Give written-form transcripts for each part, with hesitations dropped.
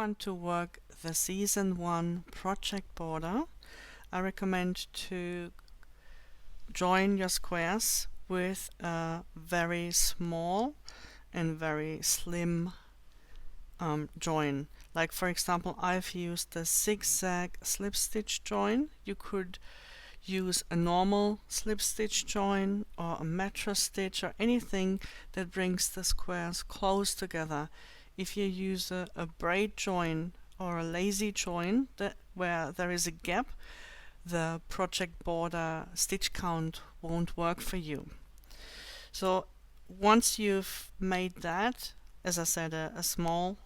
want to work the Season 1 project border, I recommend to join your squares with a very small and very slim join. Like for example, I've used the zigzag slip stitch join. You could use a normal slip stitch join or a mattress stitch or anything that brings the squares close together. If you use a braid join or a lazy join where there is a gap, the project border stitch count won't work for you. So once you've made that, as I said, a small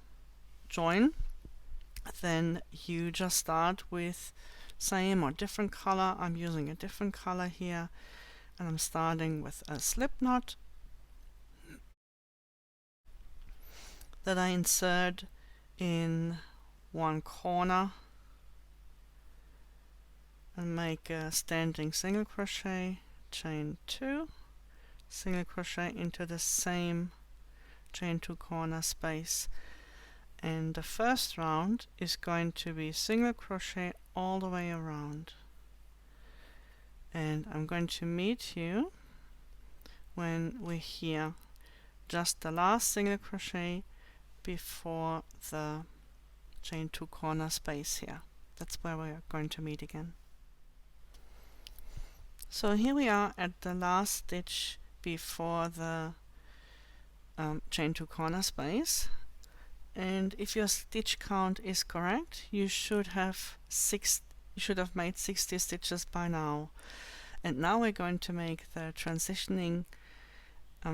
join, then you just start with same or different color. I'm using a different color here, and I'm starting with a slip knot that I insert in one corner and make a standing single crochet, chain 2, single crochet into the same chain 2 corner space. And the first round is going to be single crochet all the way around. And I'm going to meet you when we're here, just the last single crochet before the chain 2 corner space here. That's where we are going to meet again. So here we are at the last stitch before the chain 2 corner space. And if your stitch count is correct, you should have made 60 stitches by now. And now we're going to make the transitioning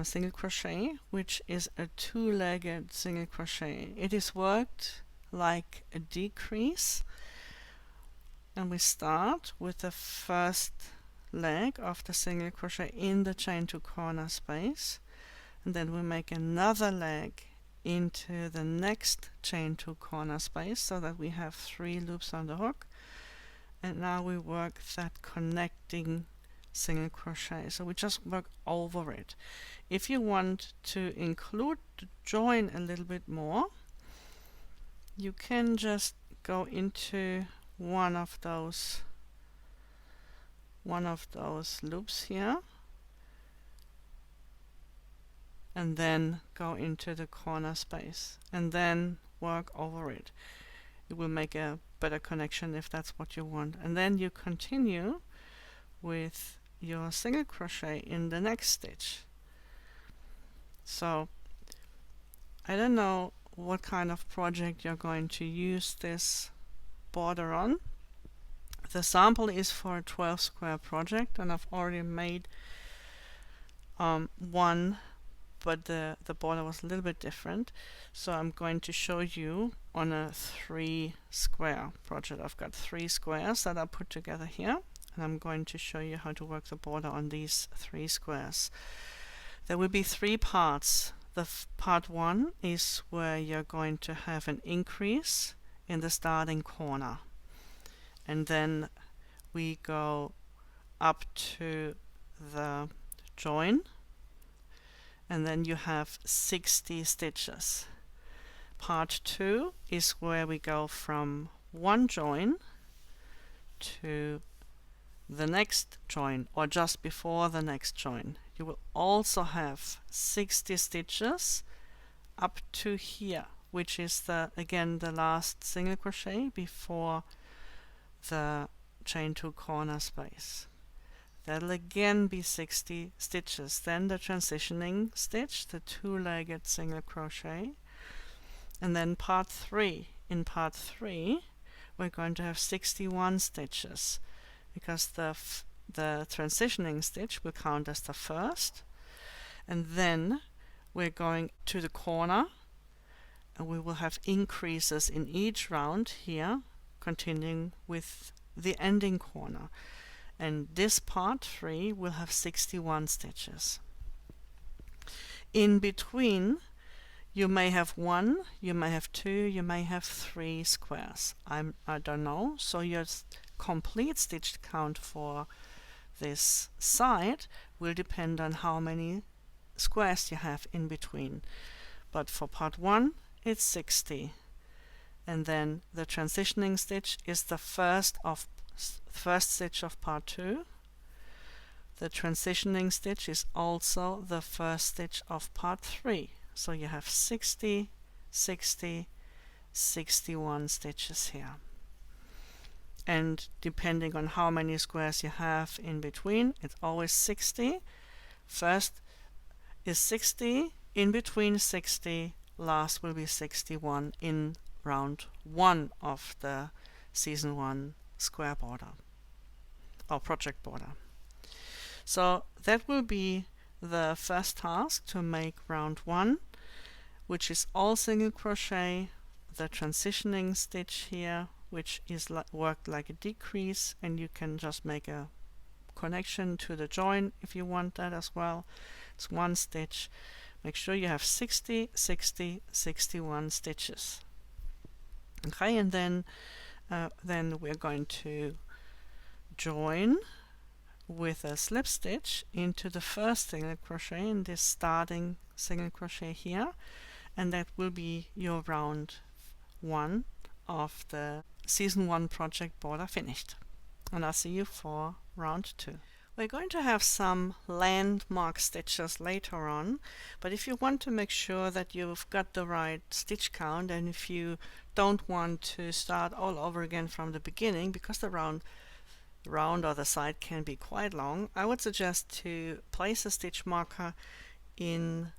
single crochet, which is a two-legged single crochet. It is worked like a decrease, and we start with the first leg of the single crochet in the chain 2 corner space, and then we make another leg into the next chain 2 corner space so that we have 3 loops on the hook. And now we work that connecting single crochet, so we just work over it. If you want to include the join a little bit more, you can just go into one of those loops here and then go into the corner space and then work over it. It will make a better connection if that's what you want. And then you continue with your single crochet in the next stitch. So I don't know what kind of project you're going to use this border on. The sample is for a 12 square project, and I've already made one, but the border was a little bit different. So I'm going to show you on a 3 square project. I've got 3 squares that I put together here, and I'm going to show you how to work the border on these 3 squares. There will be 3 parts. The part 1 is where you're going to have an increase in the starting corner, and then we go up to the join, and then you have 60 stitches. Part 2 is where we go from one join to the next join, or just before the next join. You will also have 60 stitches up to here, which is again the last single crochet before the chain 2 corner space. That'll again be 60 stitches. Then the transitioning stitch, the two-legged single crochet, and then part 3. In part 3 we're going to have 61 stitches, because the transitioning stitch will count as the first, and then we're going to the corner, and we will have increases in each round here, continuing with the ending corner. And this part 3 will have 61 stitches. In between, you may have 1, you may have 2, you may have 3 squares. I don't know. So your complete stitch count for this side will depend on how many squares you have in between. But for part 1 it's 60. and then the transitioning stitch is the first stitch of part 2. The transitioning stitch is also the first stitch of part 3. So you have 60, 60, 61 stitches here. And depending on how many squares you have in between, it's always 60. First is 60, in between 60, last will be 61 in round 1 of the season 1 square border or project border. So that will be the first task, to make round 1, which is all single crochet, the transitioning stitch here, which is worked like a decrease, and you can just make a connection to the join if you want that as well. It's 1 stitch. Make sure you have 60, 60, 61 stitches. Okay, and then we're going to join with a slip stitch into the first single crochet in this starting single crochet here, and that will be your round 1 of the season 1 project border finished. And I'll see you for round 2. We're going to have some landmark stitches later on, but if you want to make sure that you've got the right stitch count, and if you don't want to start all over again from the beginning, because the round or the side can be quite long, I would suggest to place a stitch marker in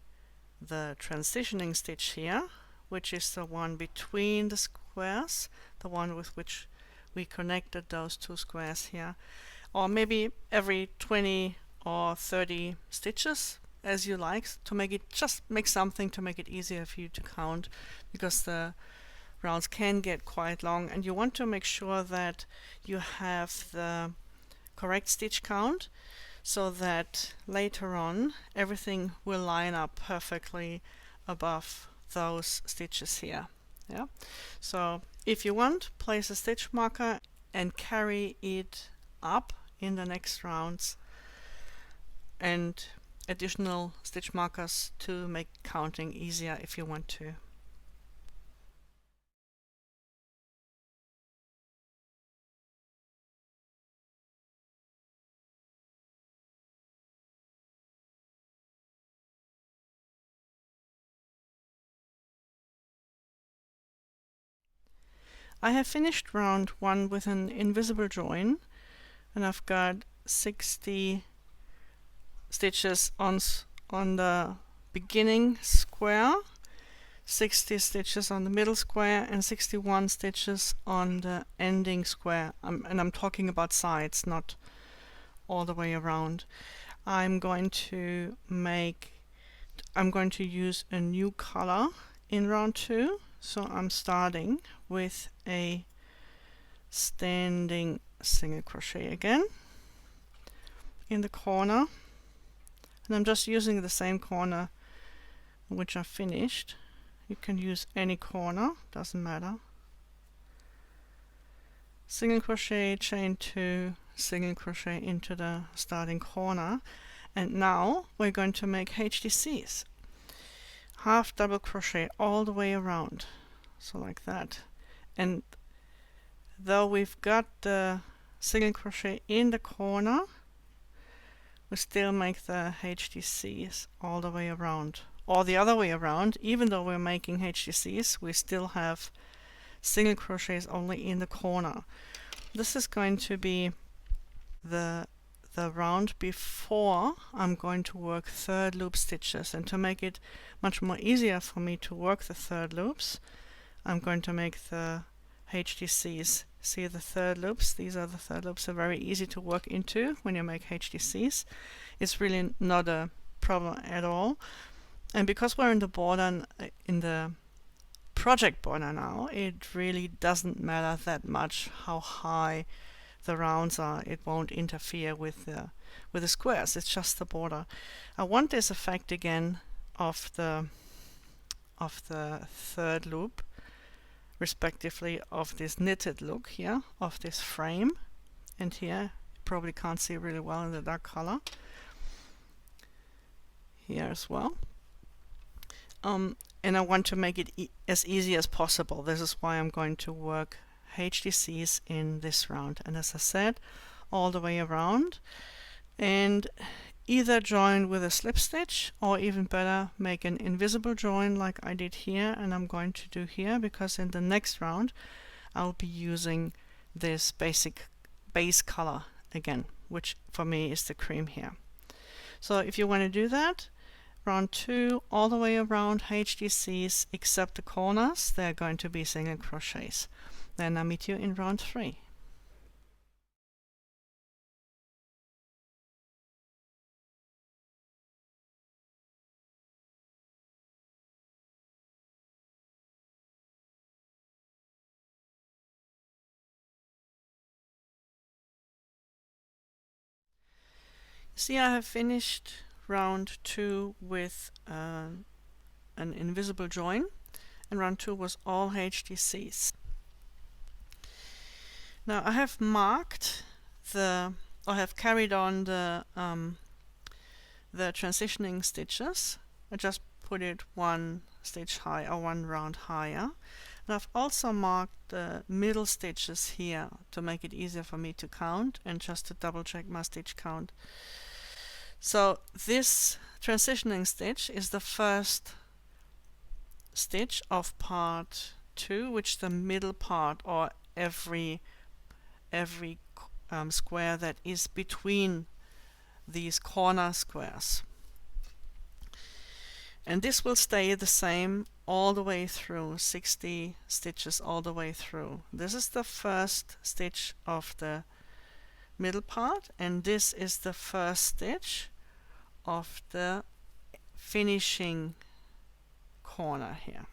the transitioning stitch here, which is the one between the squares, the one with which we connected those 2 squares here, or maybe every 20 or 30 stitches, as you like, to make it, just make something to make it easier for you to count, because the rounds can get quite long, and you want to make sure that you have the correct stitch count, so that later on everything will line up perfectly above those stitches here. Yeah. So if you want, place a stitch marker and carry it up in the next rounds, and additional stitch markers to make counting easier if you want to. I have finished round 1 with an invisible join, and I've got 60 stitches on the beginning square, 60 stitches on the middle square, and 61 stitches on the ending square. And I'm talking about sides, not all the way around. I'm going to use a new color in round 2. So I'm starting with a standing single crochet again in the corner, and I'm just using the same corner which I finished. You can use any corner, doesn't matter. Single crochet, chain 2, single crochet into the starting corner, and now we're going to make HDCs. Half double crochet all the way around, so like that. And though we've got the single crochet in the corner, we still make the HDCs all the way around, or the other way around. Even though we're making HDCs, we still have single crochets only in the corner. This is going to be the round before I'm going to work third loop stitches, and to make it much more easier for me to work the third loops, I'm going to make the HDCs. See the third loops? These are the third loops. They're very easy to work into when you make HDCs. It's really not a problem at all. And because we're in the border, in the project border now, it really doesn't matter that much how high the rounds are. It won't interfere with the squares. It's just the border. I want this effect again of the third loop, respectively of this knitted look here, of this frame, and here you probably can't see really well in the dark color. Here as well. and I want to make it as easy as possible. This is why I'm going to work HDCs in this round, and as I said, all the way around, and either join with a slip stitch, or even better, make an invisible join like I did here and I'm going to do here, because in the next round I'll be using this basic base color again, which for me is the cream here. So if you want to do that, round 2 all the way around HDCs except the corners, they're going to be single crochets. Then I'll meet you in round 3. See, I have finished round 2 with an invisible join, and round 2 was all HDCs. Now I have marked I have carried on the transitioning stitches. I just put it one stitch high or one round higher. And I've also marked the middle stitches here to make it easier for me to count and just to double check my stitch count. So this transitioning stitch is the first stitch of part 2, which the middle part, or every square that is between these corner squares. And this will stay the same all the way through, 60 stitches all the way through. This is the first stitch of the middle part, and this is the first stitch of the finishing corner here.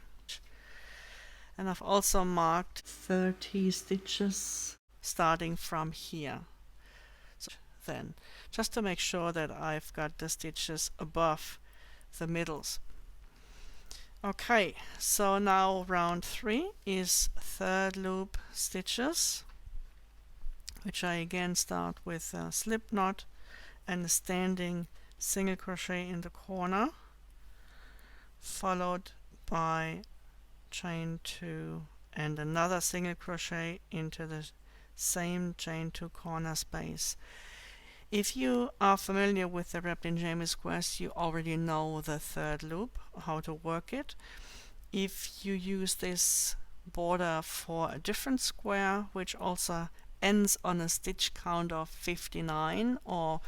And I've also marked 30 stitches starting from here. So then, just to make sure that I've got the stitches above the middles. Okay, so now round 3 is third loop stitches, which I again start with a slip knot and a standing single crochet in the corner, followed by chain 2 and another single crochet into the same chain 2 corner space. If you are familiar with the wrapped in jammy squares, you already know the third loop, how to work it. If you use this border for a different square, which also ends on a stitch count of 59, or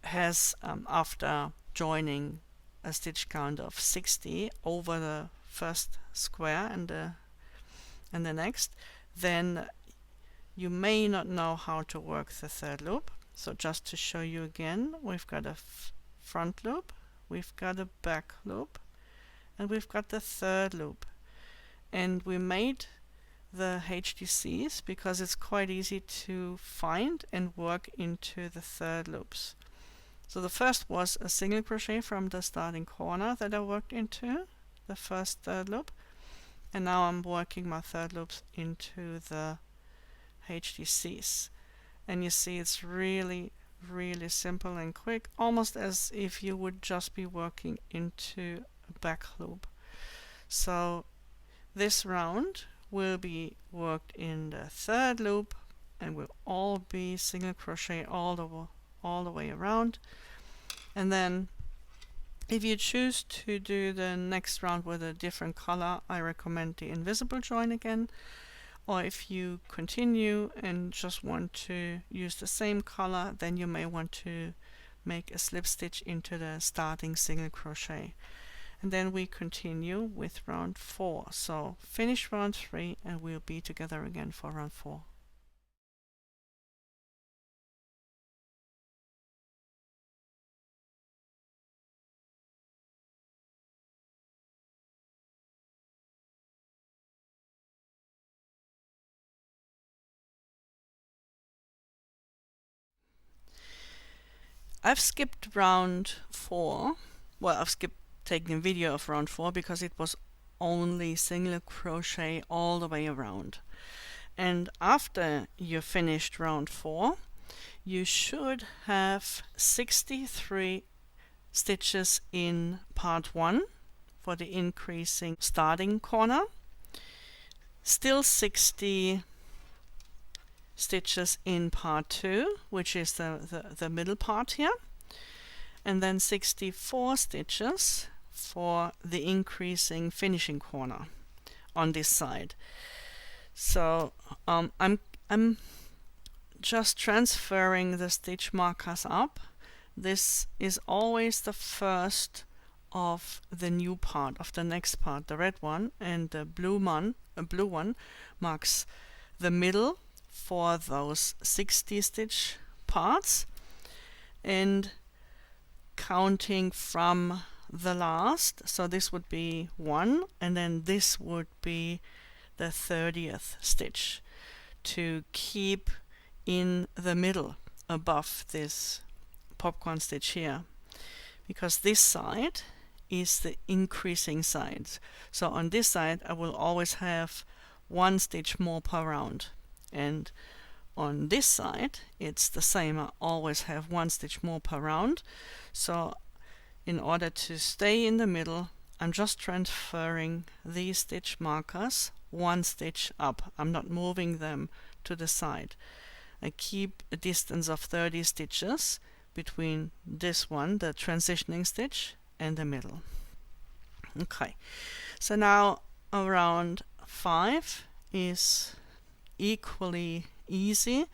has after joining a stitch count of 60 over the first square and the next, then you may not know how to work the third loop. So just to show you again, we've got a front loop, we've got a back loop, and we've got the third loop. And we made the HDCs because it's quite easy to find and work into the third loops. So the first was a single crochet from the starting corner that I worked into, the first third loop, and now I'm working my third loops into the HDCs. And you see it's really simple and quick, almost as if you would just be working into a back loop. So this round will be worked in the third loop and will all be single crochet all the way around. And then if you choose to do the next round with a different color, I recommend the invisible join again. Or if you continue and just want to use the same color, then you may want to make a slip stitch into the starting single crochet. And then we continue with round 4. So finish round 3 and we'll be together again for round 4. I've skipped round 4. Well, I've skipped taking a video of round 4 because it was only single crochet all the way around. And after you finished round 4, you should have 63 stitches in part 1 for the increasing starting corner. Still 60 stitches in part 2, which is the middle part here, and then 64 stitches for the increasing finishing corner on this side. So I'm just transferring the stitch markers up. This is always the first of the new part, of the next part, the red one, and the blue one marks the middle for those 60 stitch parts, and counting from the last, so this would be 1, and then this would be the 30th stitch, to keep in the middle above this popcorn stitch here, because this side is the increasing side. So on this side I will always have 1 stitch more per round, and on this side it's the same. I always have 1 stitch more per round. So in order to stay in the middle, I'm just transferring these stitch markers 1 stitch up. I'm not moving them to the side. I keep a distance of 30 stitches between this one, the transitioning stitch, and the middle. Okay, so now round 5 is equally easy.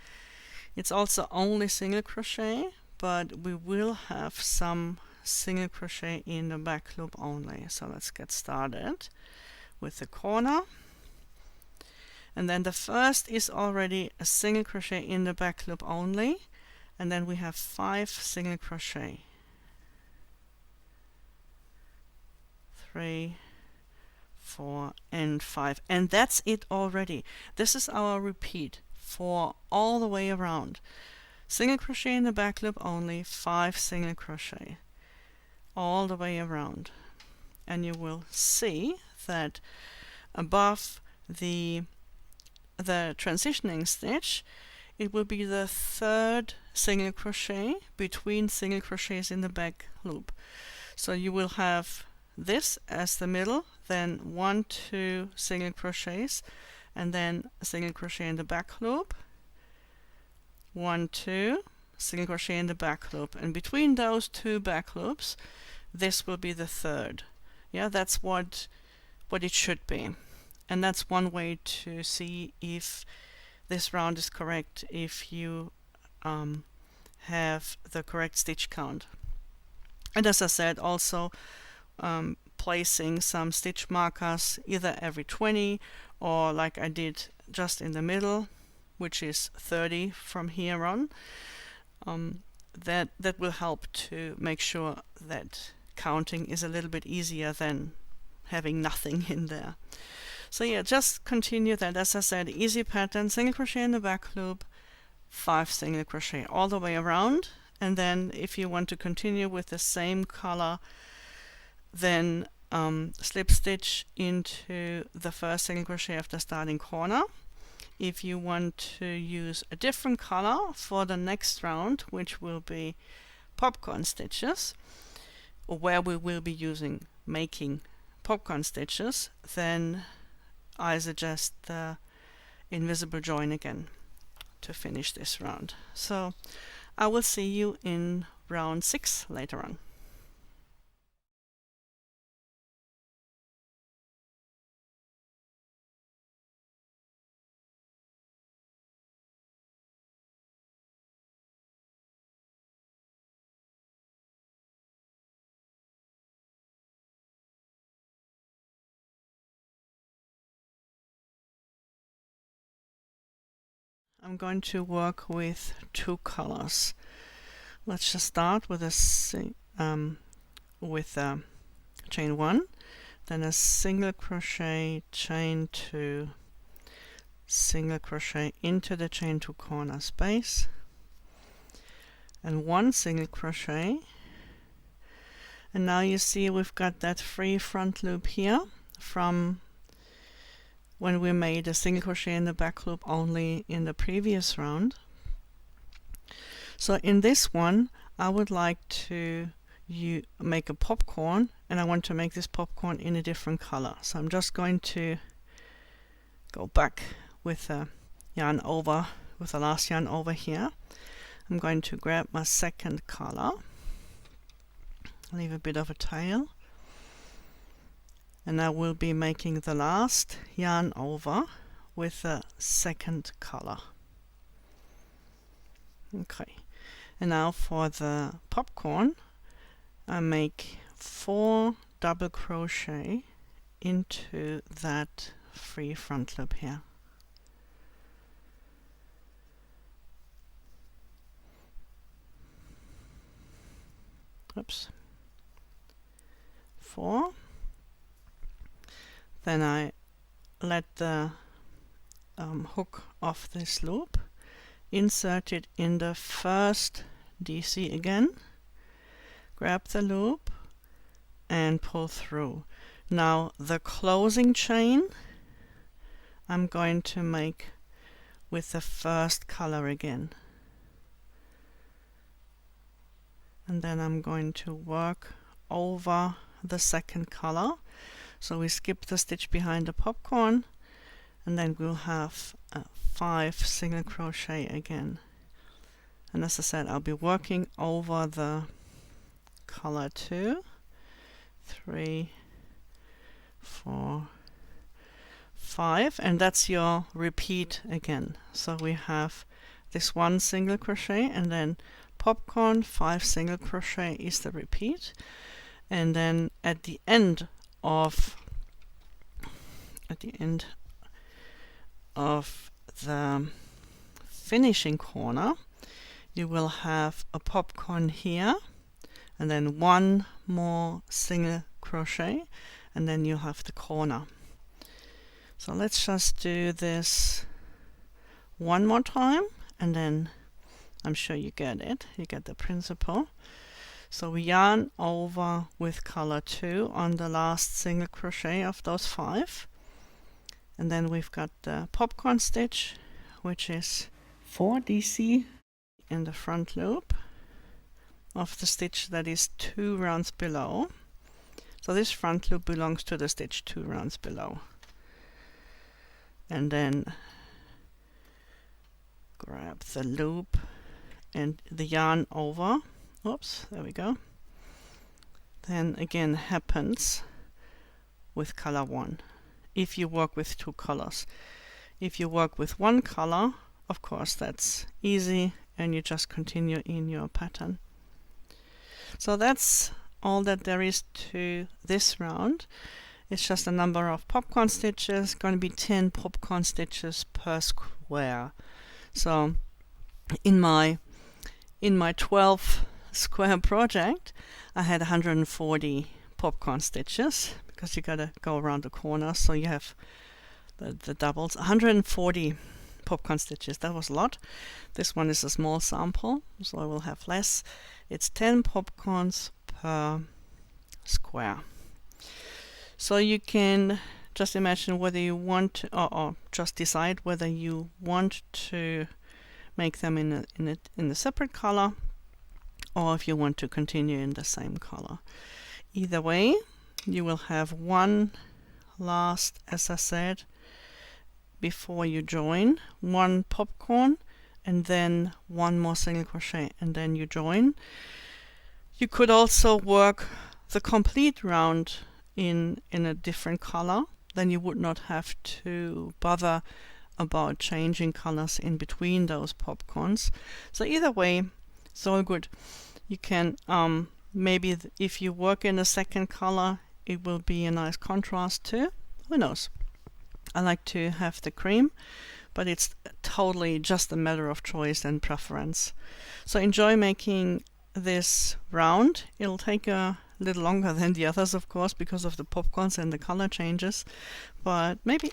It's also only single crochet, but we will have some single crochet in the back loop only. So let's get started with the corner. And then the first is already a single crochet in the back loop only, and then we have 5 single crochet. 3, 4, and 5, and that's it already. This is our repeat for all the way around. Single crochet in the back loop only, 5 single crochet all the way around, and you will see that above the transitioning stitch it will be the 3rd single crochet between single crochets in the back loop. So you will have this as the middle, then 1, 2 single crochets, and then a single crochet in the back loop, 1, 2 single crochet in the back loop, and between those 2 back loops this will be the 3rd. Yeah, that's what it should be, and that's one way to see if this round is correct, if you have the correct stitch count. And as I said, also placing some stitch markers either every 20 or like I did just in the middle, which is 30 from here on. That will help to make sure that counting is a little bit easier than having nothing in there. So yeah, just continue that. As I said, easy pattern, single crochet in the back loop, 5 single crochet all the way around, and then if you want to continue with the same color, then slip stitch into the first single crochet of the starting corner. If you want to use a different color for the next round, which will be popcorn stitches, or where we will be making popcorn stitches, then I suggest the invisible join again to finish this round. So I will see you in round 6 later on. I'm going to work with 2 colors. Let's just start with chain 1, then a single crochet, chain 2, single crochet into the chain 2 corner space, and 1 single crochet. And now you see we've got that free front loop here from when we made a single crochet in the back loop only in the previous round. So in this one I would like to make a popcorn and I want to make this popcorn in a different color. So I'm just going to go back with the yarn over, with the last yarn over here. I'm going to grab my second color, leave a bit of a tail, and I will be making the last yarn over with the second color. Okay, and now for the popcorn, I make 4 double crochet into that free front loop here. Oops. 4. Then I let the hook off this loop, insert it in the first DC again, grab the loop and pull through. Now the closing chain I'm going to make with the first color again, and then I'm going to work over the second color. So we skip the stitch behind the popcorn, and then we'll have 5 single crochet again. And as I said, I'll be working over the color 2, 3, 4, 5, and that's your repeat again. So we have this 1 single crochet, and then popcorn, 5 single crochet is the repeat, and then at the end of the finishing corner, you will have a popcorn here, and then 1 more single crochet, and then you have the corner. So let's just do this one more time, and then I'm sure you get it, you get the principle. So we yarn over with color 2 on the last single crochet of those 5, and then we've got the popcorn stitch, which is 4 DC in the front loop of the stitch that is 2 rounds below. So this front loop belongs to the stitch 2 rounds below. And then grab the loop and the yarn over. Oops, there we go. Then again happens with color 1 if you work with 2 colors. If you work with 1 color, of course that's easy, and you just continue in your pattern. So that's all that there is to this round. It's just a number of popcorn stitches, going to be 10 popcorn stitches per square. So in my 12 square project, I had 140 popcorn stitches, because you gotta go around the corner, so you have the doubles. 140 popcorn stitches, that was a lot. This one is a small sample, so I will have less. It's 10 popcorns per square. So you can just imagine whether you want to, or just decide whether you want to make them in a separate color, or if you want to continue in the same color. Either way, you will have one last, as I said, before you join, 1 popcorn, and then 1 more single crochet, and then you join. You could also work the complete round in a different color, then you would not have to bother about changing colors in between those popcorns. So either way, it's all good. You can maybe if you work in a second color, it will be a nice contrast too. Who knows? I like to have the cream, but it's totally just a matter of choice and preference. So enjoy making this round. It'll take a little longer than the others, of course, because of the popcorns and the color changes, but maybe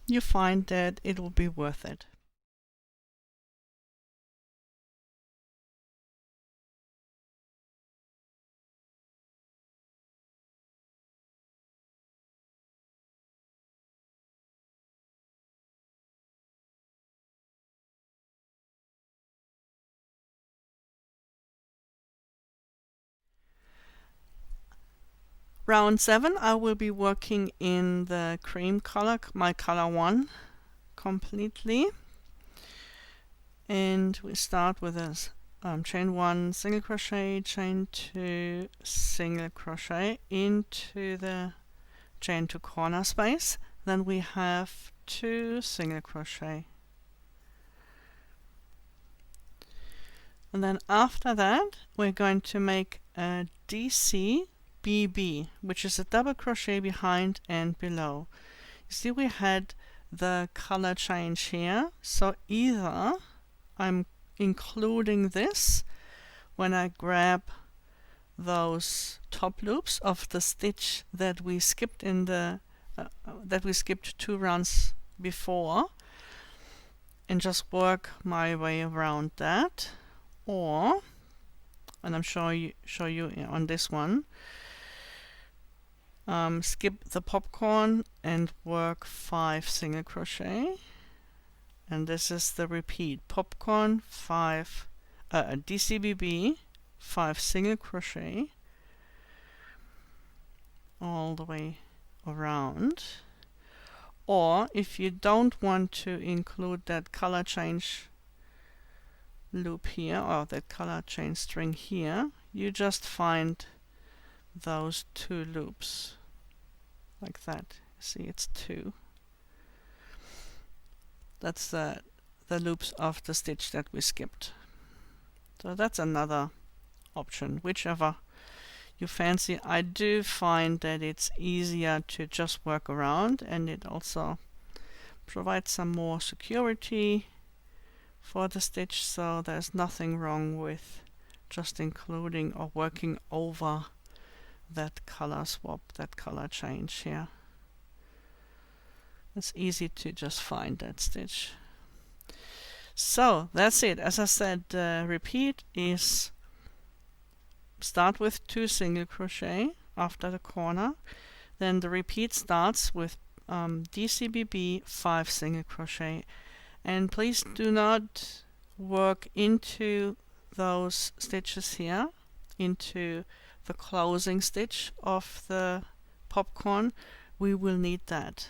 you find that it will be worth it. Round 7 I will be working in the cream color, my color 1 completely, and we start with this chain 1 single crochet, chain 2 single crochet into the chain 2 corner space, then we have 2 single crochet, and then after that we're going to make a DCBB, which is a double crochet behind and below. You see we had the color change here, so either I'm including this when I grab those top loops of the stitch that we skipped in the that we skipped 2 rounds before, and just work my way around that, or, and I'm show you on this one, skip the popcorn and work 5 single crochet, and this is the repeat: popcorn 5 DCBB 5 single crochet all the way around. Or if you don't want to include that color change loop here, or that color change string here, you just find those 2 loops like that. See, it's 2. That's the loops of the stitch that we skipped. So that's another option, whichever you fancy. I do find that it's easier to just work around, and it also provides some more security for the stitch, so there's nothing wrong with just including or working over that color swap, that color change here. It's easy to just find that stitch. So that's it. As I said, repeat is start with 2 single crochet after the corner, then the repeat starts with DCBB 5 single crochet, and please do not work into those stitches here, into the closing stitch of the popcorn. We will need that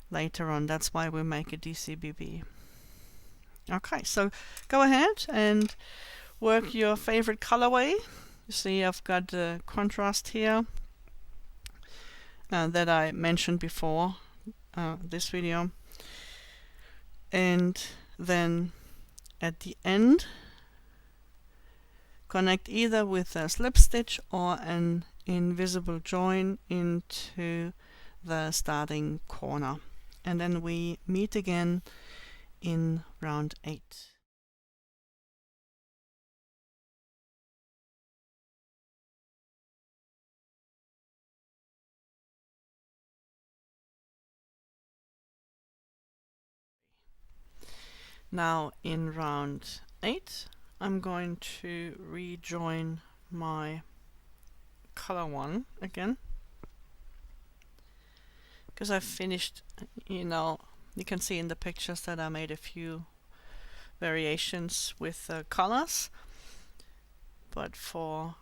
later on. That's why we make a DCBB. Okay, so go ahead and work your favorite colorway. You see I've got the contrast here that I mentioned before this video, and then at the end connect either with a slip stitch or an invisible join into the starting corner, and then we meet again in round 8. Now in round 8 I'm going to rejoin my color 1 again, because I've finished, you can see in the pictures that I made a few variations with colors, but for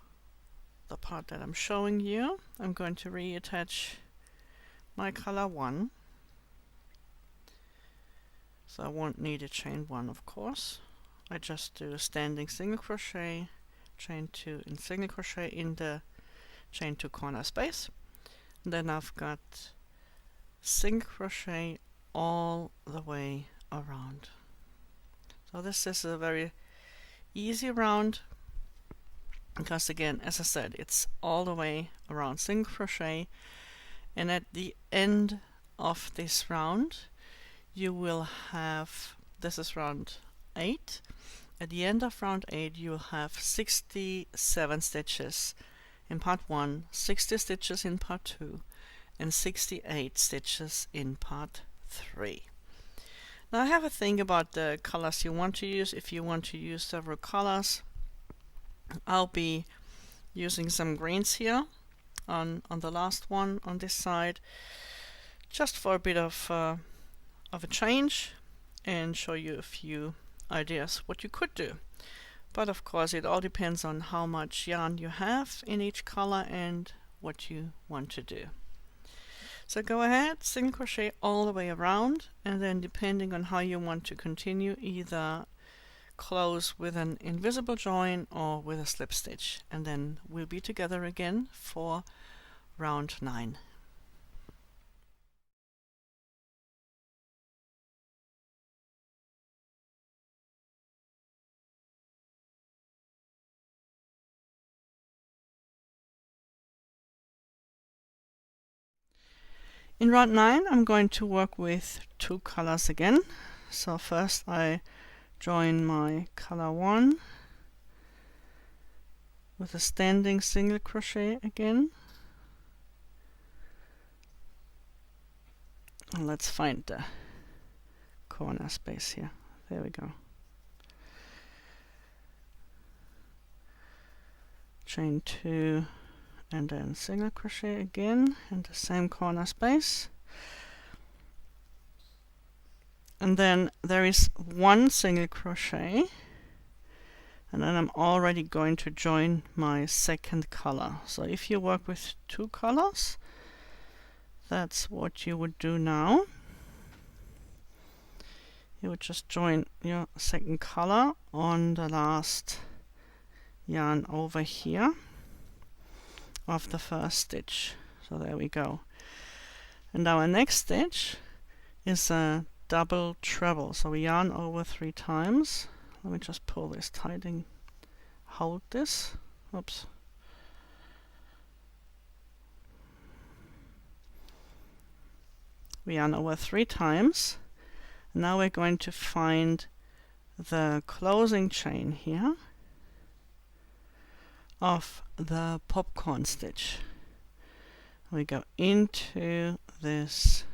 the part that I'm showing you, I'm going to reattach my color 1. So I won't need a chain 1, of course. I just do a standing single crochet, chain 2 and single crochet in the chain 2 corner space. And then I've got single crochet all the way around. So this is a very easy round, because again, as I said, it's all the way around single crochet, and at the end of this round you will have, this is round 8, at the end of round 8 you will have 67 stitches in part 1, 60 stitches in part 2, and 68 stitches in part 3. Now I have a thing about the colors you want to use. If you want to use several colors, I'll be using some greens here on the last one on this side, just for a bit of a change, and show you a few ideas what you could do. But of course it all depends on how much yarn you have in each color and what you want to do. So go ahead, single crochet all the way around, and then depending on how you want to continue, either close with an invisible join or with a slip stitch, and then we'll be together again for round 9. In round 9 I'm going to work with 2 colors again. So first I join my color 1 with a standing single crochet again. And let's find the corner space here. There we go. Chain 2 and then single crochet again in the same corner space. And then there is 1 single crochet, and then I'm already going to join my second color. So if you work with 2 colors, that's what you would do now. You would just join your second color on the last yarn over here of the first stitch. So there we go. And our next stitch is a double treble. So we yarn over 3 times. Let me just pull this tight and hold this. Oops. We yarn over 3 times. Now we're going to find the closing chain here of the popcorn stitch. We go into this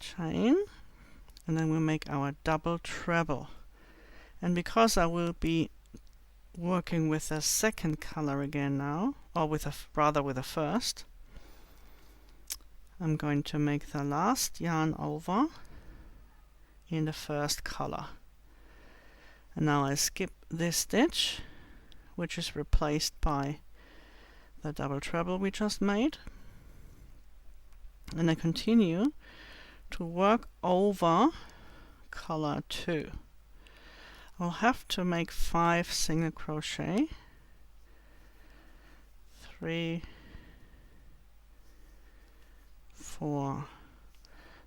chain, and then we make our double treble. And because I will be working with a second color again now, or with a first, I'm going to make the last yarn over in the first color. And now I skip this stitch, which is replaced by the double treble we just made, and I continue to work over color 2. I'll have to make 5 single crochet, 3, 4,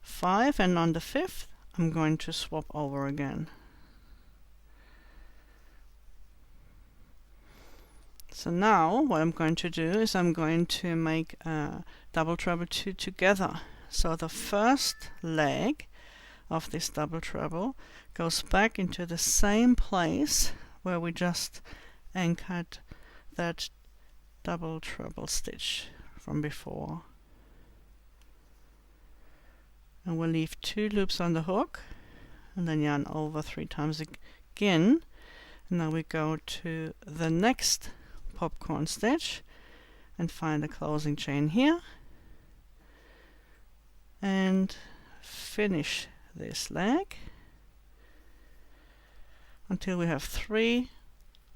5, and on the 5th I'm going to swap over again. So now what I'm going to do is I'm going to make a double treble 2 together. So the first leg of this double treble goes back into the same place where we just anchored that double treble stitch from before. And we'll leave 2 loops on the hook and then yarn over 3 times again. And now we go to the next popcorn stitch and find the closing chain here and finish this leg until we have 3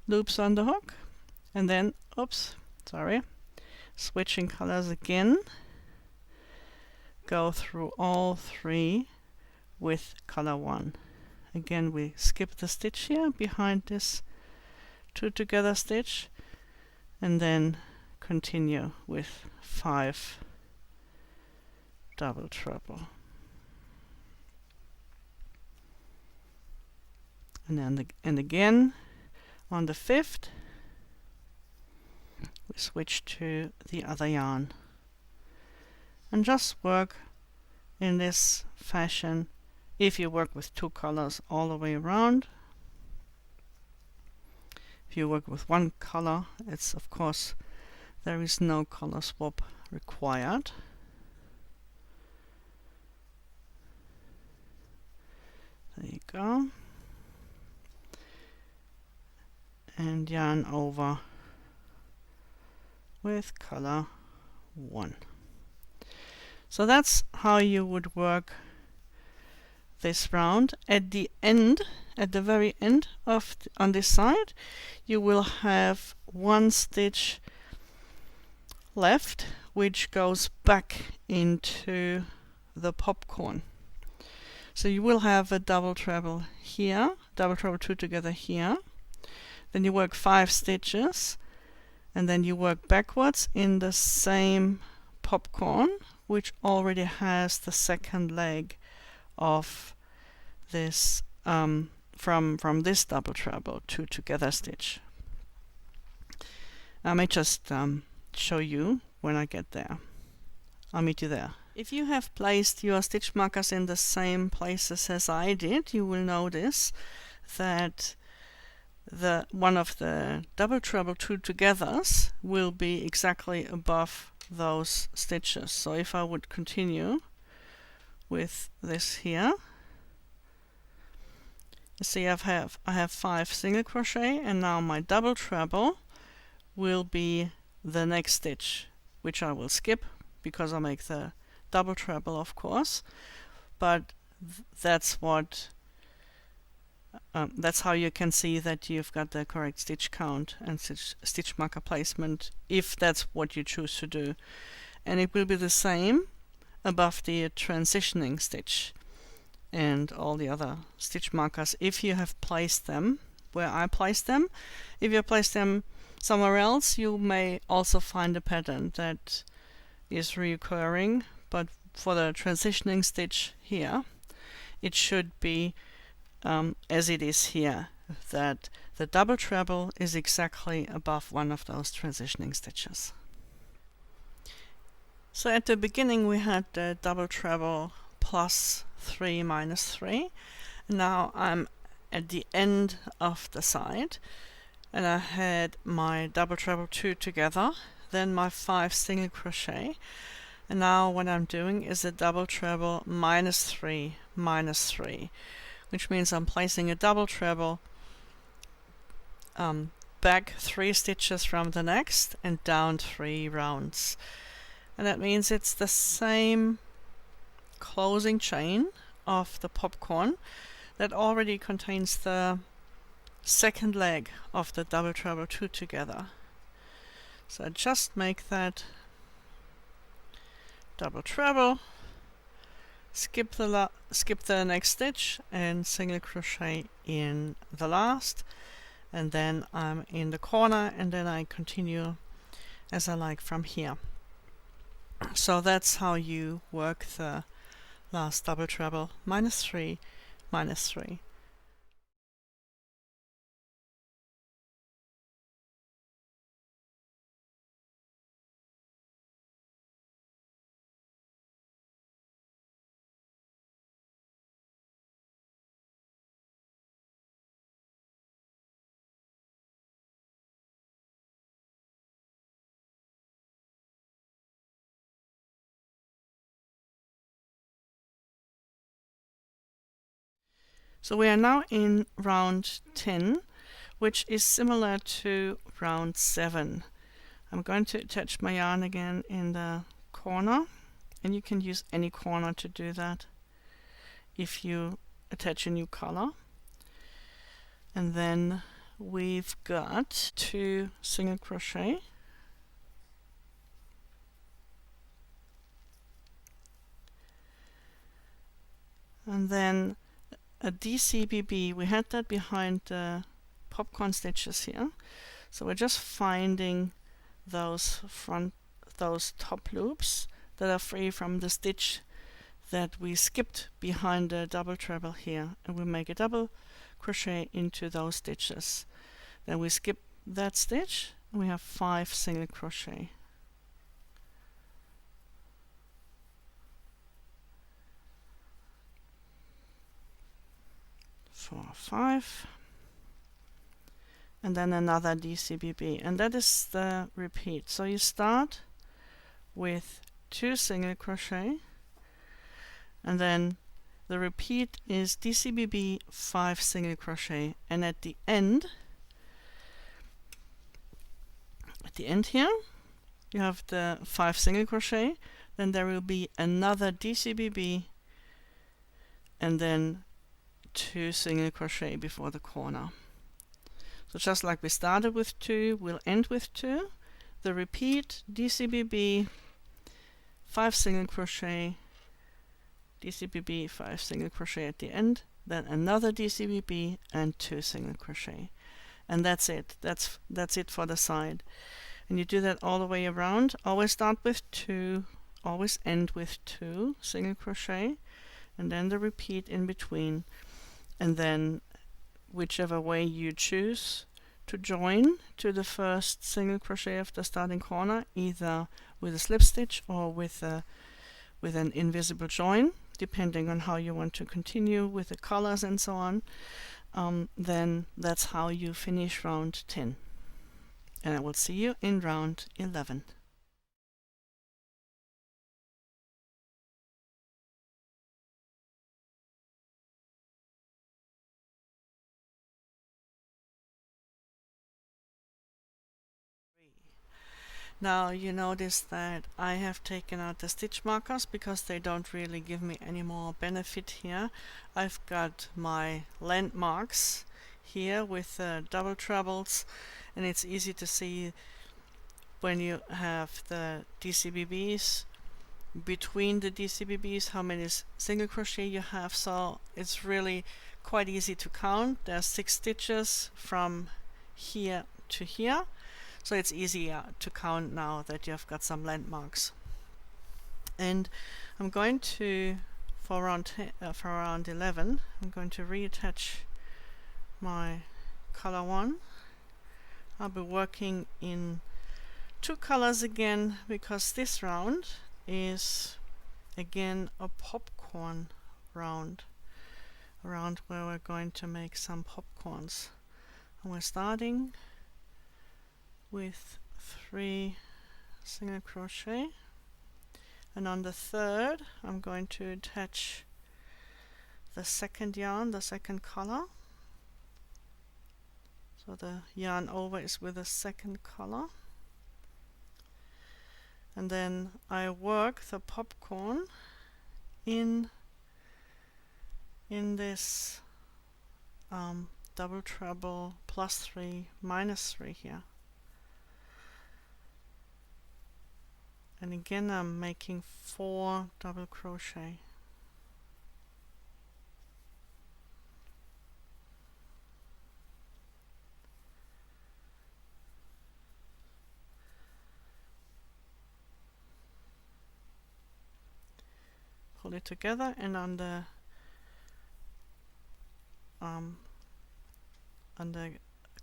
loops on the hook, and then switching colors again, go through all 3 with color 1. Again we skip the stitch here behind this 2 together stitch, and then continue with 5 double treble. And again on the 5th we switch to the other yarn and just work in this fashion if you work with 2 colors all the way around. If you work with 1 color, it's of course there is no color swap required. There you go. And yarn over with color 1. So that's how you would work this round. At the end, at the very end of on this side, you will have 1 stitch left, which goes back into the popcorn. So you will have a double treble here, double treble 2 together here. Then you work 5 stitches, and then you work backwards in the same popcorn, which already has the second leg of this from this double treble 2 together stitch. I may just show you when I get there. I'll meet you there. If you have placed your stitch markers in the same places as I did, you will notice that one of the double treble 2 togethers will be exactly above those stitches. So if I would continue with this here, you see I have 5 single crochet, and now my double treble will be the next stitch, which I will skip because I make the double treble, of course, but that's how you can see that you've got the correct stitch count and stitch marker placement, if that's what you choose to do. And it will be the same above the transitioning stitch and all the other stitch markers if you have placed them where I placed them. If you place them somewhere else, you may also find a pattern that is recurring, but for the transitioning stitch here, it should be as it is here, that the double treble is exactly above one of those transitioning stitches. So at the beginning we had the double treble plus 3 minus 3. Now I'm at the end of the side, and I had my double treble 2 together, then my 5 single crochet, and now what I'm doing is a double treble minus 3 minus 3, which means I'm placing a double treble back 3 stitches from the next and down 3 rounds. And that means it's the same closing chain of the popcorn that already contains the second leg of the double treble 2 together. So I just make that double treble, skip the next stitch and single crochet in the last, and then I'm in the corner, and then I continue as I like from here. So that's how you work the last double treble minus 3 minus 3. So we are now in round 10, which is similar to round 7. I'm going to attach my yarn again in the corner, and you can use any corner to do that if you attach a new color. And then we've got 2 single crochet, and then a DCBB. We had that behind the popcorn stitches here, so we're just finding those top loops that are free from the stitch that we skipped behind the double treble here, and we make a double crochet into those stitches. Then we skip that stitch, and we have 5 single crochet. 4, 5, and then another DCBB, and that is the repeat. So you start with 2 single crochet, and then the repeat is DCBB 5 single crochet, and at the end here you have the 5 single crochet, then there will be another DCBB, and then 2 single crochet before the corner. So just like we started with 2, we'll end with 2, the repeat DCBB, 5 single crochet, DCBB, 5 single crochet at the end, then another DCBB and 2 single crochet, and that's it. That's it for the side. And you do that all the way around. Always start with 2, always end with 2 single crochet, and then the repeat in between, and then whichever way you choose to join to the first single crochet of the starting corner, either with a slip stitch or with an invisible join, depending on how you want to continue with the colors and so on, then that's how you finish round 10. And I will see you in round 11. Now you notice that I have taken out the stitch markers because they don't really give me any more benefit here. I've got my landmarks here with double trebles, and it's easy to see when you have the DCBBs, between the DCBBs, how many single crochet you have, so it's really quite easy to count. There's 6 stitches from here to here, so it's easier to count now that you've got some landmarks. And I'm going to, for round 11, I'm going to reattach my color 1. I'll be working in 2 colors again, because this round is again a popcorn round, where we're going to make some popcorns. And we're starting with 3 single crochet, and on the third I'm going to attach the second yarn, the second color. So the yarn over is with the second color, and then I work the popcorn in this double treble +3 -3 here. And again I'm making 4 double crochet. Pull it together, and on the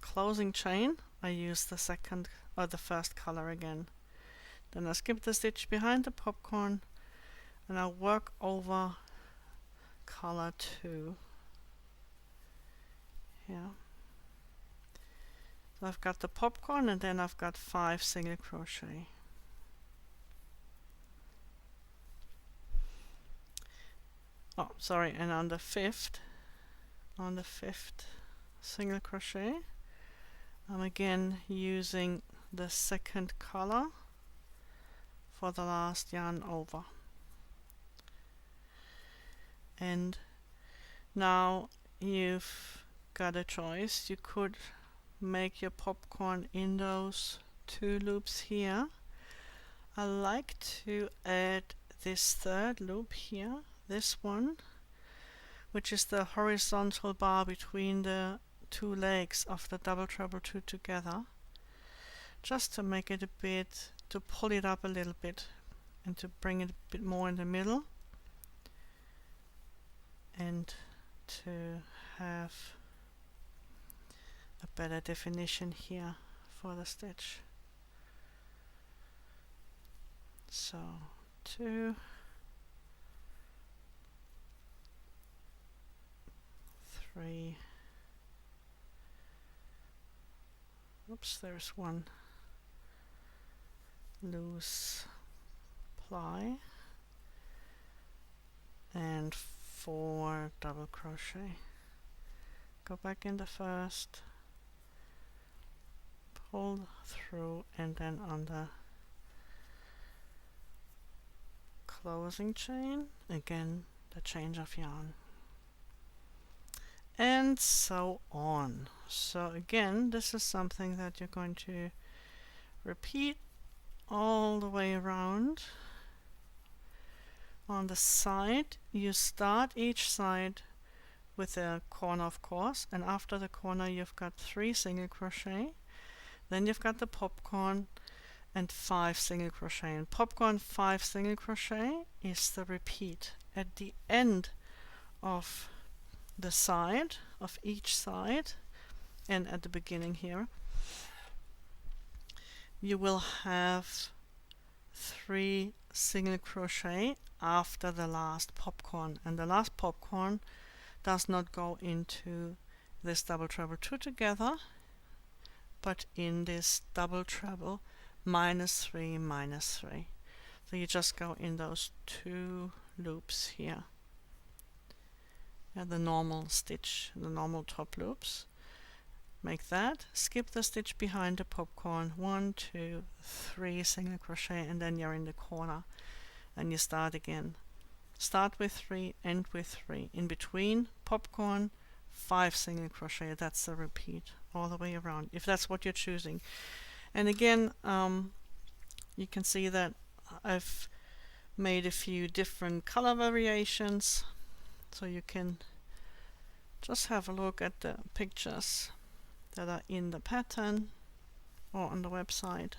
closing chain I use the second or the first color again. Then I skip the stitch behind the popcorn, and I'll work over color 2 here. So I've got the popcorn, and then I've got 5 single crochet. Oh, sorry, and on the fifth single crochet, I'm again using the second color for the last yarn over. And now you've got a choice. You could make your popcorn in those 2 loops here. I like to add this third loop here, this one, which is the horizontal bar between the 2 legs of the double treble 2 together, just to make it a bit, to pull it up a little bit and to bring it a bit more in the middle, and to have a better definition here for the stitch. So 2, 3, oops, there's one loose ply, and 4 double crochet. Go back in the first, pull through, and then on the closing chain again the change of yarn, and so on. So again, this is something that you're going to repeat all the way around. On the side, you start each side with a corner, of course, and after the corner you've got 3 single crochet. Then you've got the popcorn and 5 single crochet. And popcorn 5 single crochet is the repeat. At the end of the side, of each side, and at the beginning here, you will have 3 single crochet after the last popcorn, and the last popcorn does not go into this double treble 2 together, but in this double treble -3 -3. So you just go in those 2 loops here, the normal stitch, the normal top loops. Make that, skip the stitch behind the popcorn, 1 2 3 single crochet, and then you're in the corner, and you start again. Start with 3, end with 3. In between popcorn, 5 single crochet. That's the repeat all the way around, if that's what you're choosing. And again, you can see that I've made a few different color variations, so you can just have a look at the pictures that are in the pattern or on the website,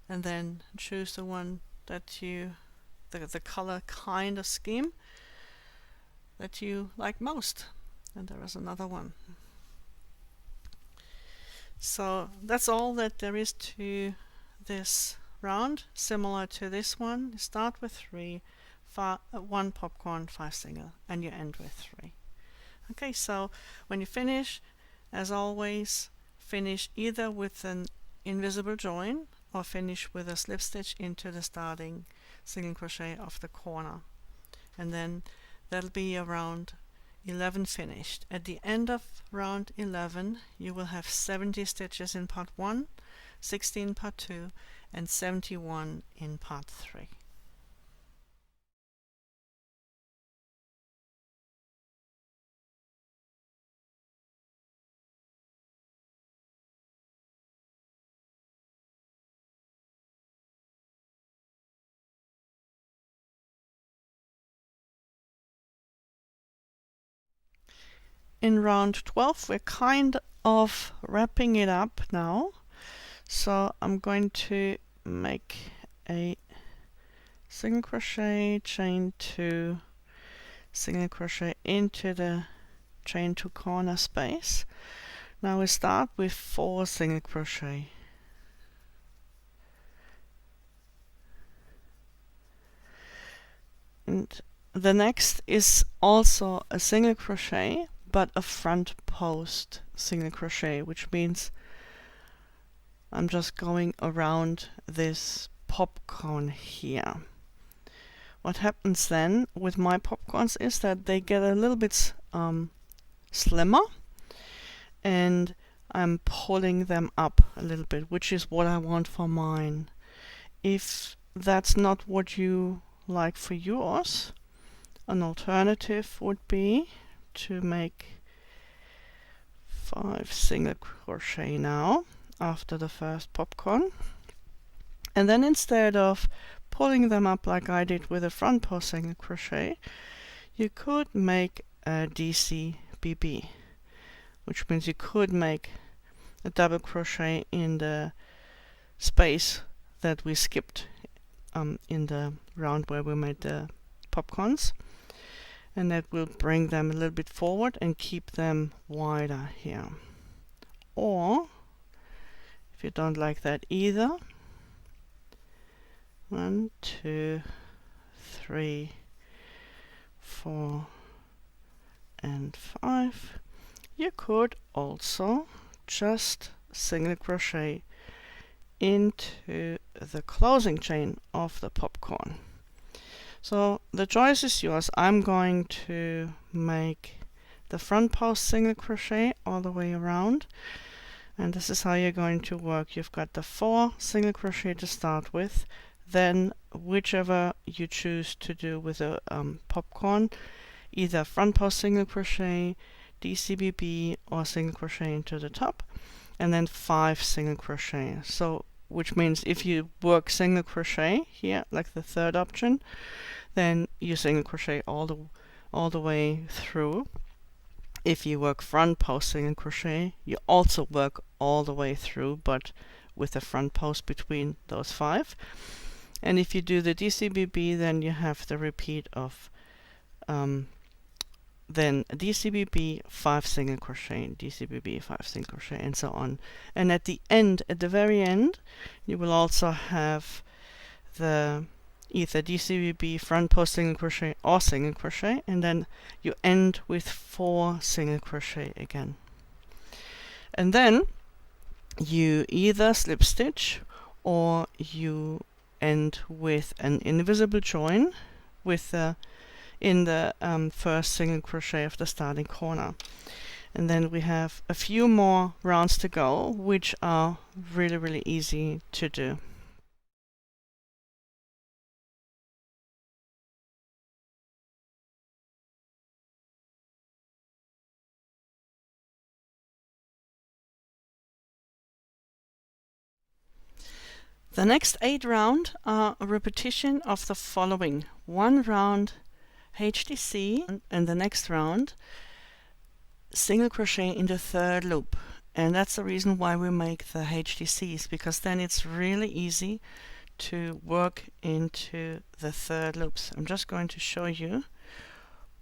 and then choose the one that you, the color kind of scheme that you like most. And there is another one. So that's all that there is to this round, similar to this one. You start with 3, 1 popcorn, 5 single, and you end with 3. Okay, so when you finish, as always, finish either with an invisible join or finish with a slip stitch into the starting single crochet of the corner, and then that'll be around 11 finished. At the end of round 11 you will have 70 stitches in part 1, 60 in part 2, and 71 in part 3. In round 12 we're kind of wrapping it up now, so I'm going to make a single crochet, chain 2, single crochet into the chain 2 corner space. Now we start with 4 single crochet. And the next is also a single crochet, but a front post single crochet, which means I'm just going around this popcorn here. What happens then with my popcorns is that they get a little bit slimmer, and I'm pulling them up a little bit, which is what I want for mine. If that's not what you like for yours, an alternative would be to make 5 single crochet now after the first popcorn, and then instead of pulling them up like I did with a front post single crochet, you could make a DCBB, which means you could make a double crochet in the space that we skipped in the round where we made the popcorns, and that will bring them a little bit forward and keep them wider here. Or if you don't like that either, 1 2 3 4 and 5, you could also just single crochet into the closing chain of the popcorn. So the choice is yours. I'm going to make the front post single crochet all the way around, and this is how you're going to work. You've got the 4 single crochet to start with, then whichever you choose to do with a popcorn, either front post single crochet, DCBB, or single crochet into the top, and then 5 single crochet. So which means if you work single crochet here, like the third option, then you single crochet all the way through. If you work front post single crochet, you also work all the way through, but with a front post between those 5. And if you do the DCBB, then you have the repeat of then DCBB 5 single crochet, DCBB 5 single crochet, and so on. And at the end, at the very end, you will also have the either DCBB front post single crochet or single crochet, and then you end with 4 single crochet again. And then you either slip stitch or you end with an invisible join with the in the first single crochet of the starting corner. And then we have a few more rounds to go, which are really easy to do. The next 8 rounds are a repetition of the following: 1 round HDC, and the next round single crochet in the third loop. And that's the reason why we make the HDCs, because then it's really easy to work into the third loops. I'm just going to show you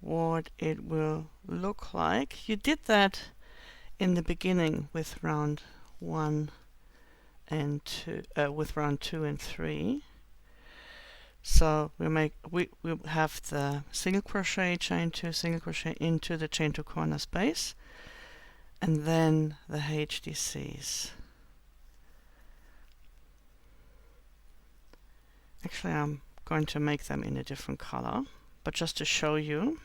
what it will look like. You did that in the beginning with round 1 and 2, with round 2 and 3. So we have the single crochet, chain 2, single crochet into the chain 2 corner space, and then the HDCs. Actually, I'm going to make them in a different color, but just to show you.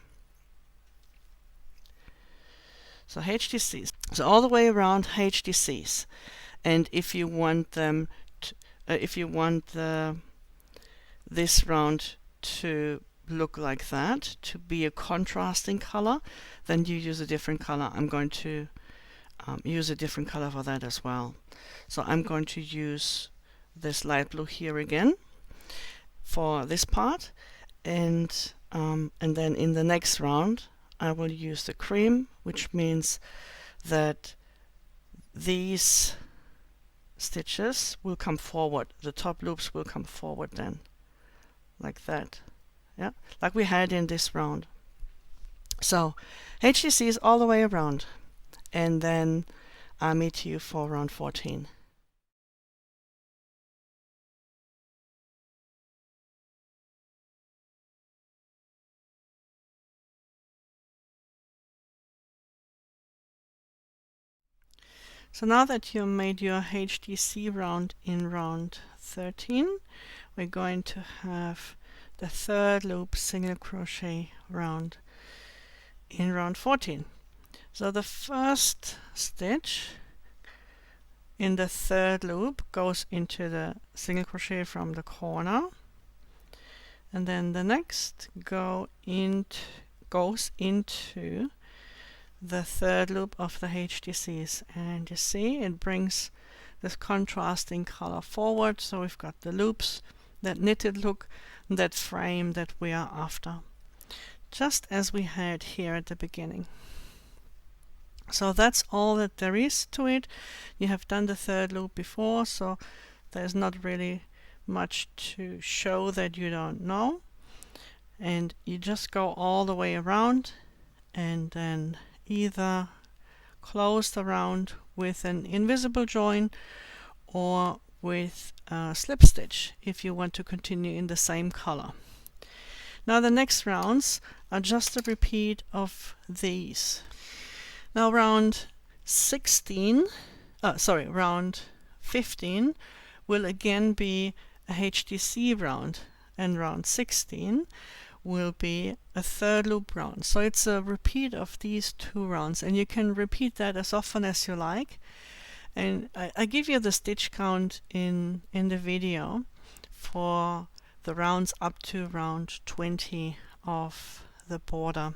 So HDCs, so all the way around HDCs, and if you want them to, if you want this round to look like that, to be a contrasting color, then you use a different color. I'm going to use a different color for that as well. So I'm going to use this light blue here again for this part, and then in the next round I will use the cream, which means that these stitches will come forward. The top loops will come forward then, like that, yeah, like we had in this round. So HDCs all the way around, and then I'll meet you for round 14. So now that you made your HDC round in round 13, we're going to have the third loop single crochet round in round 14. So the first stitch in the third loop goes into the single crochet from the corner, and then the next goes into the third loop of the HDCs, and you see it brings this contrasting color forward. So we've got the loops, that knitted look, that frame that we are after, just as we had here at the beginning. So that's all that there is to it. You have done the third loop before, so there's not really much to show that you don't know. And you just go all the way around, and then either close the round with an invisible join or with a slip stitch if you want to continue in the same color. Now the next rounds are just a repeat of these. Now round 15 will again be a HDC round, and round 16 will be a third loop round. So it's a repeat of these 2 rounds, and you can repeat that as often as you like. And I give you the stitch count in the video for the rounds up to round 20 of the border.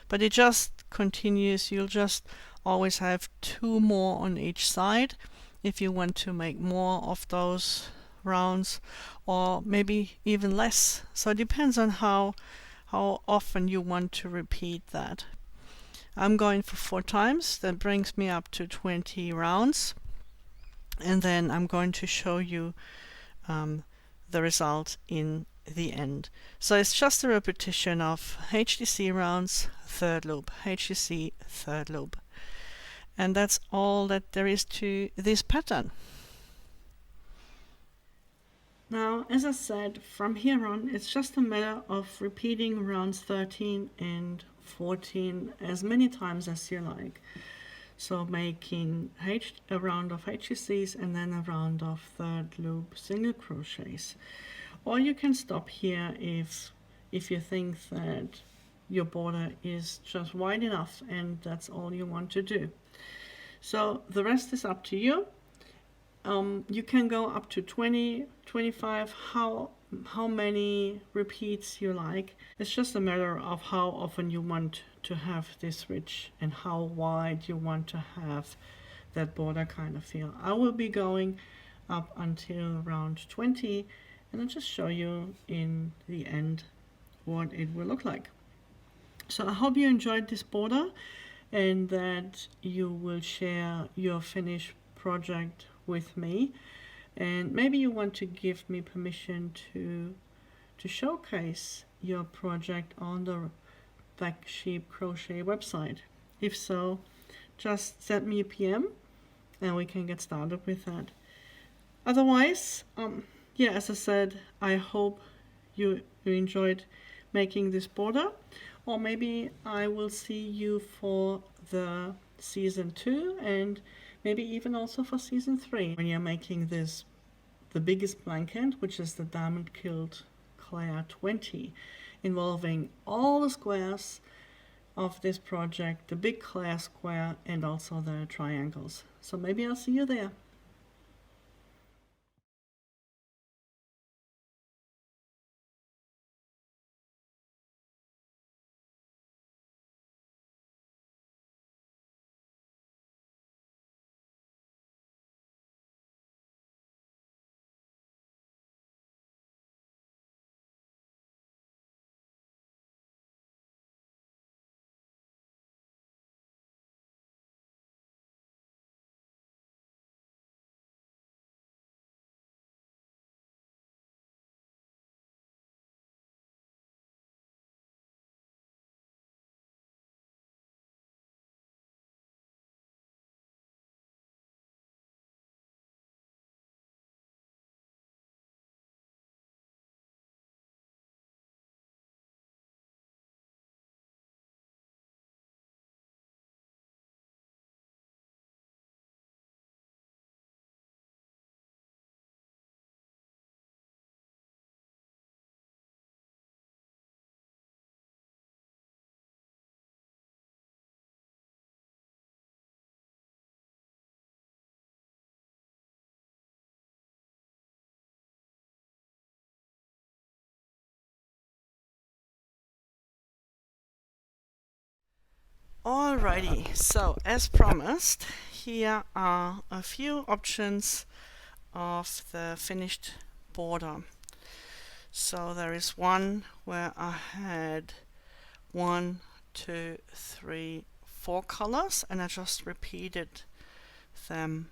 But it just continues. You'll just always have 2 more on each side, if you want to make more of those rounds, or maybe even less. So it depends on how often you want to repeat that. I'm going for 4 times. That brings me up to 20 rounds, and then I'm going to show you the result in the end. So it's just a repetition of HDC rounds, third loop, HDC, third loop. And that's all that there is to this pattern. Now, as I said, from here on, it's just a matter of repeating rounds 13 and 14 as many times as you like. So making a round of HCCs and then a round of third loop single crochets. Or you can stop here if you think that your border is just wide enough and that's all you want to do. So the rest is up to you. You can go up to 20, 25, how many repeats you like. It's just a matter of how often you want to have this ridge and how wide you want to have that border kind of feel. I will be going up until around 20, and I'll just show you in the end what it will look like. So I hope you enjoyed this border and that you will share your finished project with me, and maybe you want to give me permission to showcase your project on the Black Sheep Crochet website. If so, just send me a PM and we can get started with that. Otherwise, yeah, as I said, I hope you enjoyed making this border, or maybe I will see you for the season 2 and maybe even also for season 3 when you're making this, the biggest blanket, which is the Diamond Quilt Claire 20, involving all the squares of this project, the big Claire square and also the triangles. So maybe I'll see you there. Alrighty, so as promised, here are a few options of the finished border. So there is one where I had 1, 2, 3, 4 colors, and I just repeated them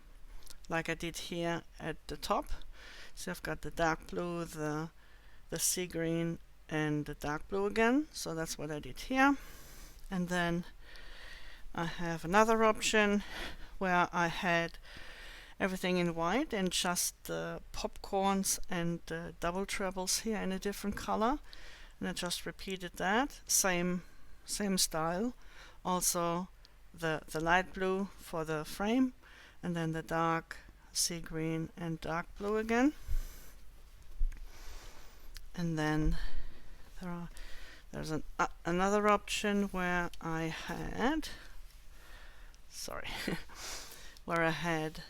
like I did here at the top. So I've got the dark blue, the sea green, and the dark blue again. So that's what I did here. And then I have another option where I had everything in white and just the popcorns and the double trebles here in a different color, and I just repeated that same style. Also the light blue for the frame, and then the dark sea green and dark blue again. And then there's another option where I had where I had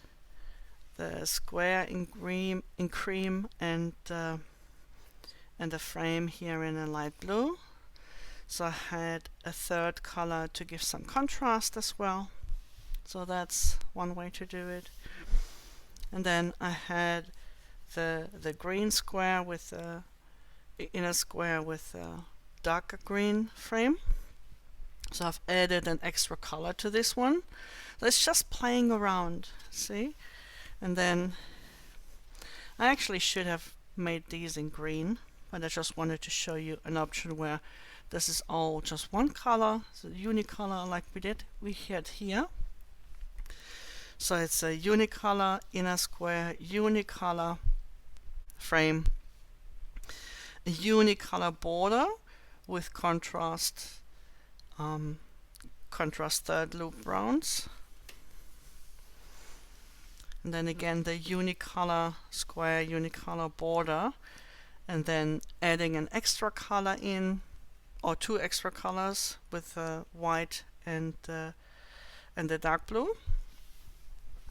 the square in cream and the frame here in a light blue. So I had a third color to give some contrast as well. So that's one way to do it. and then I had the green square with the inner square with a darker green frame. So I've added an extra color to this one. So it's just playing around, see? And then I actually should have made these in green, but I just wanted to show you an option where this is all just one color, so unicolor like we had here. So it's a unicolor inner square, unicolor frame, a unicolor border with contrast third loop rounds, and then again the unicolor square, unicolor border, and then adding an extra color in, or two extra colors with the white and the dark blue,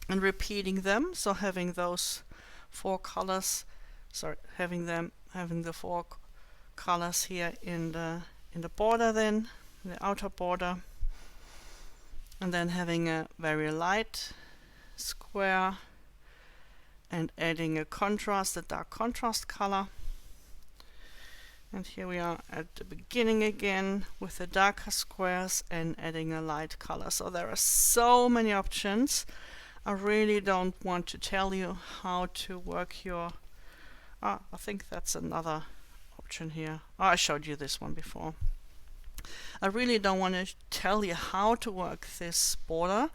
and repeating them, so having those four colors, having the four colors here in the border, then the outer border, and then having a very light square and adding a dark contrast color. And here we are at the beginning again with the darker squares and adding a light color. So there are so many options. I really don't want to tell you how to work your I think that's another option here. I showed you this one before. I really don't want to tell you how to work this border,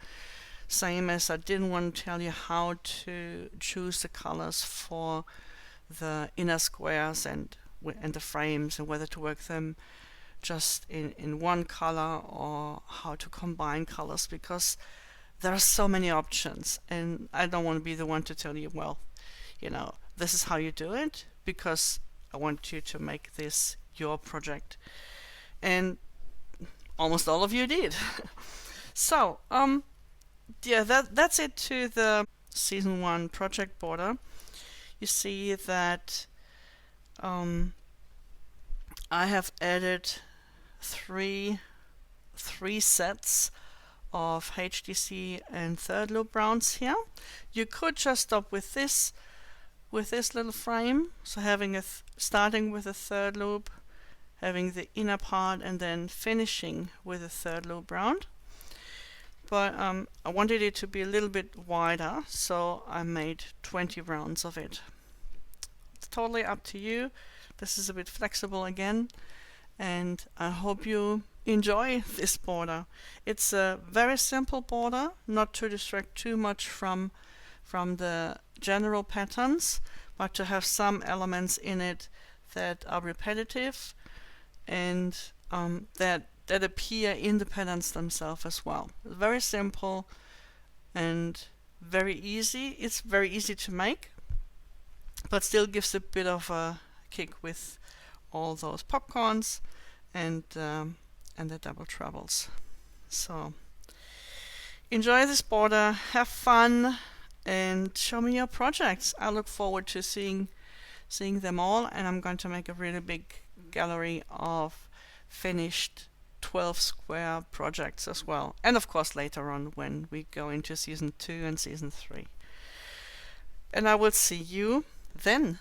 same as I didn't want to tell you how to choose the colors for the inner squares and the frames, and whether to work them just in one color or how to combine colors, because there are so many options, and I don't want to be the one to tell you, well, you know, this is how you do it, because I want you to make this your project. And almost all of you did. So yeah, that's it to the season 1 project border. You see that I have added three sets of HDC and third loop rounds here. You could just stop with this little frame, so having starting with a third loop, having the inner part, and then finishing with a third loop round. But I wanted it to be a little bit wider, so I made 20 rounds of it. It's totally up to you. This is a bit flexible again, and I hope you enjoy this border. It's a very simple border, not to distract too much from the general patterns, but to have some elements in it that are repetitive and that appear in the patterns themselves as well. Very simple and very easy. It's very easy to make, but still gives a bit of a kick with all those popcorns and the double trebles. So enjoy this border, have fun, and show me your projects. I look forward to seeing them all, and I'm going to make a really big gallery of finished 12 square projects as well, and of course later on when we go into season 2 and season 3. And I will see you then.